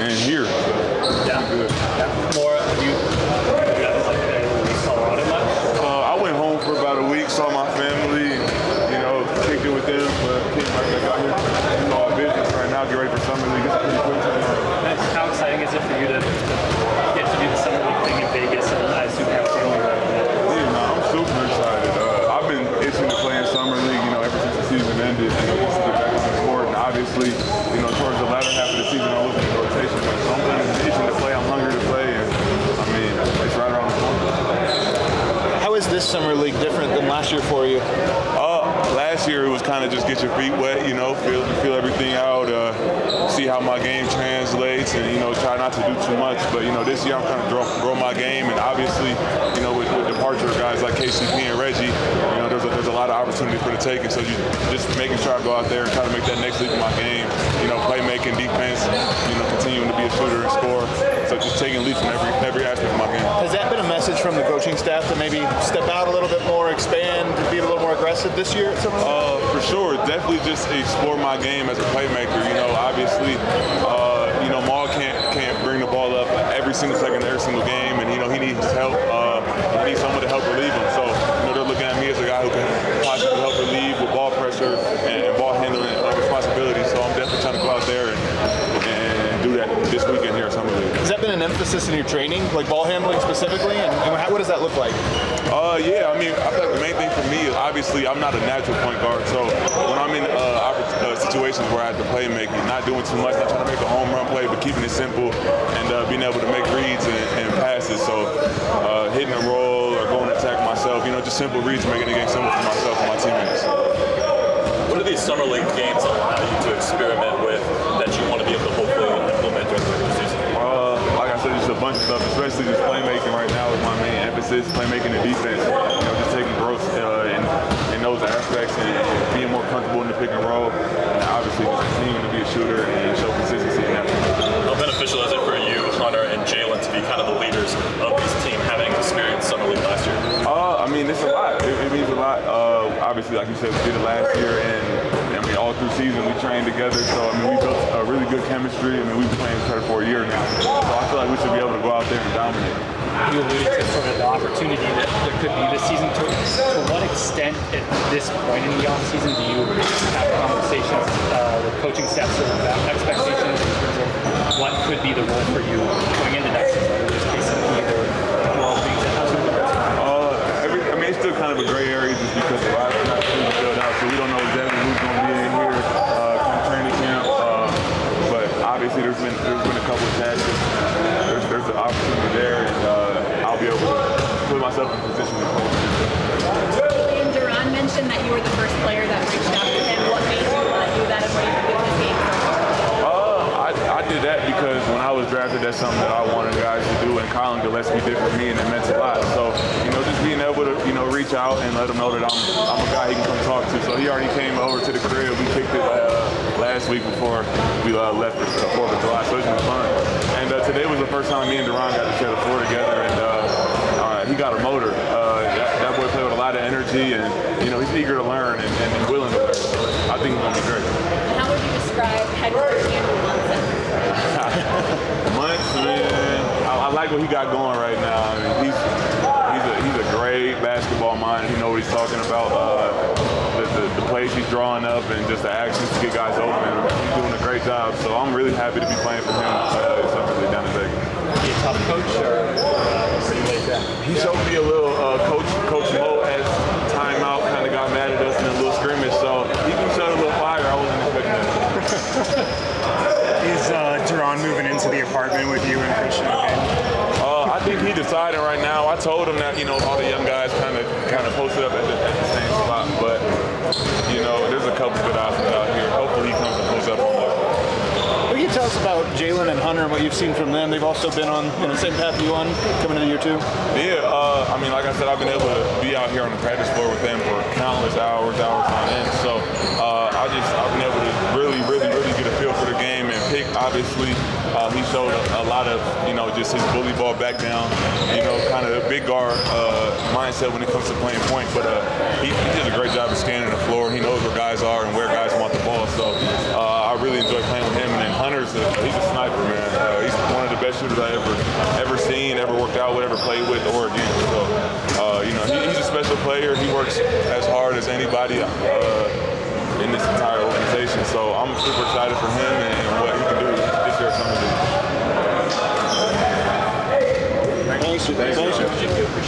playing here. Yeah. Good. More, have you guys like Colorado much? I went home for about a week, saw my family, kicked it with them, but came right back out here. All business right now, get ready for summer league. It's pretty quick. How exciting is it for you to get to do the summer league thing in Vegas, and I assume you have family right now? Yeah, no, I'm super excited. I've been itching to play in summer league, ever since the season ended, just to get back on the court. And obviously, towards the latter half of the season, I'm looking at the rotation. But so I'm kind of itching to play. I'm hungry to play, and it's right around the corner. How is this summer league different than last year for you? Last year it was kind of just get your feet wet, feel everything out, see how my game translates, and try not to do too much. But this year I'm kind of grow my game, and obviously with departure of guys like KCP and Reggie, there's a lot of opportunity for the taking. So you just making sure I go out there and try to make that next leap in my game. Playmaking, defense, continuing to be a shooter and score. So just taking leaps in every aspect of my game. Has that been a message from the coaching staff to maybe step out a little bit more, expand, be a little more aggressive this year? For sure, definitely just explore my game as a playmaker. Obviously, Maul can't bring the ball up every single second, every single game, and he needs help. He needs someone to help relieve him. So they're looking at me as a guy who can possibly help relieve with ball pressure and ball handling responsibility. So I'm definitely trying to go out there and do that this weekend here at Summer League. Has that been an emphasis in your training, like ball handling specifically, and what does that look like? Yeah, I feel like the main thing for me is obviously I'm not a natural point guard, so when I'm in situations where I have to play make, not doing too much, not trying to make a home run play, but keeping it simple and being able to make reads and passes. So hitting a roll or going to attack myself, just simple reads, making the game simple for myself and my teammates. What do these summer league games allow you to experiment with that you want to be able to hopefully implement during the regular season? Like I said, just a bunch of stuff, especially just playmaking right now is my main emphasis. Playmaking and defense, just taking growth in those aspects and being more comfortable in the pick and roll, and obviously just continuing to be a shooter and show consistency in that. How beneficial is it for you, Hunter, and Jalen to be kind of the leaders of this team, having experienced summer league last year? It's a lot. It means a lot. Obviously, like you said, we did it last year, and all through season we trained together. So we built a really good chemistry. We've been playing together for a year now. So I feel like we should be able to go out there and dominate. You alluded to sort of the opportunity that there could be this season. To what extent at this point in the offseason do you have conversations with coaching staffs about expectations in terms of what could be the role for you going into next season? Just basically either do all things that have it's still kind of a gray area just because the roster's not fully filled out, so we don't know exactly who's going to be in here come training camp. But obviously, there's been a couple of tasks. There's an opportunity there, and I'll be able to put myself in position to play. Julian, DaRon mentioned that you were the first player that reached out to him. What made you want to do that, and what do you think of his game so far? I did that because when I was drafted, that's something that I wanted guys to do, and Colin Gillespie did for me, and it meant a lot. So, just being able to, reach out and let him know that I'm a guy he can come talk to. So he already came over to the crib. We kicked it last week before we left for the 4th of July, so it's been fun. And today was the first time me and DaRon got to share the floor together, and he got a motor. That boy played with a lot of energy, and he's eager to learn and willing to learn. So I think he's gonna be great. How would you describe head coach Andrew Munson? Man, I like what he got going right now. He's a great basketball mind. He knows what he's talking about. The plays he's drawing up and just the actions to get guys open. He's doing a great job. So I'm really happy to be playing for him. Something down in Vegas. Is he a tough coach or pretty laid back? He showed me a little Coach Mo as timeout, kind of got mad at us in a little scrimmage. So he can shut a little fire. I wasn't expecting that. Is DaRon moving into the apartment with you and Christian again? I think he decided right now. I told him that all the young guys kind of posted up at the same spot, but there's a couple good options out here. Hopefully he comes and pulls up on that. What can you tell us about Jalen and Hunter and what you've seen from them? They've also been on the same path you on coming into year 2. Yeah, like I said, I've been able to be out here on the practice floor with them for countless hours on end. So I've been able to really get a feel for the game and pick. Obviously, he showed a lot of just his bully ball back down. Kind of a big guard mindset when it comes to playing point. But he did a great job of scanning the floor. He knows where guys are and where guys want the ball. So I really enjoy playing with him. And then Hunter's he's a sniper, man. He's one of the best shooters I ever seen, ever worked out with, ever played with, or against. So, he's a special player. He works as hard as anybody in this entire organization. So I'm super excited for him and what he can do this year coming. Thanks.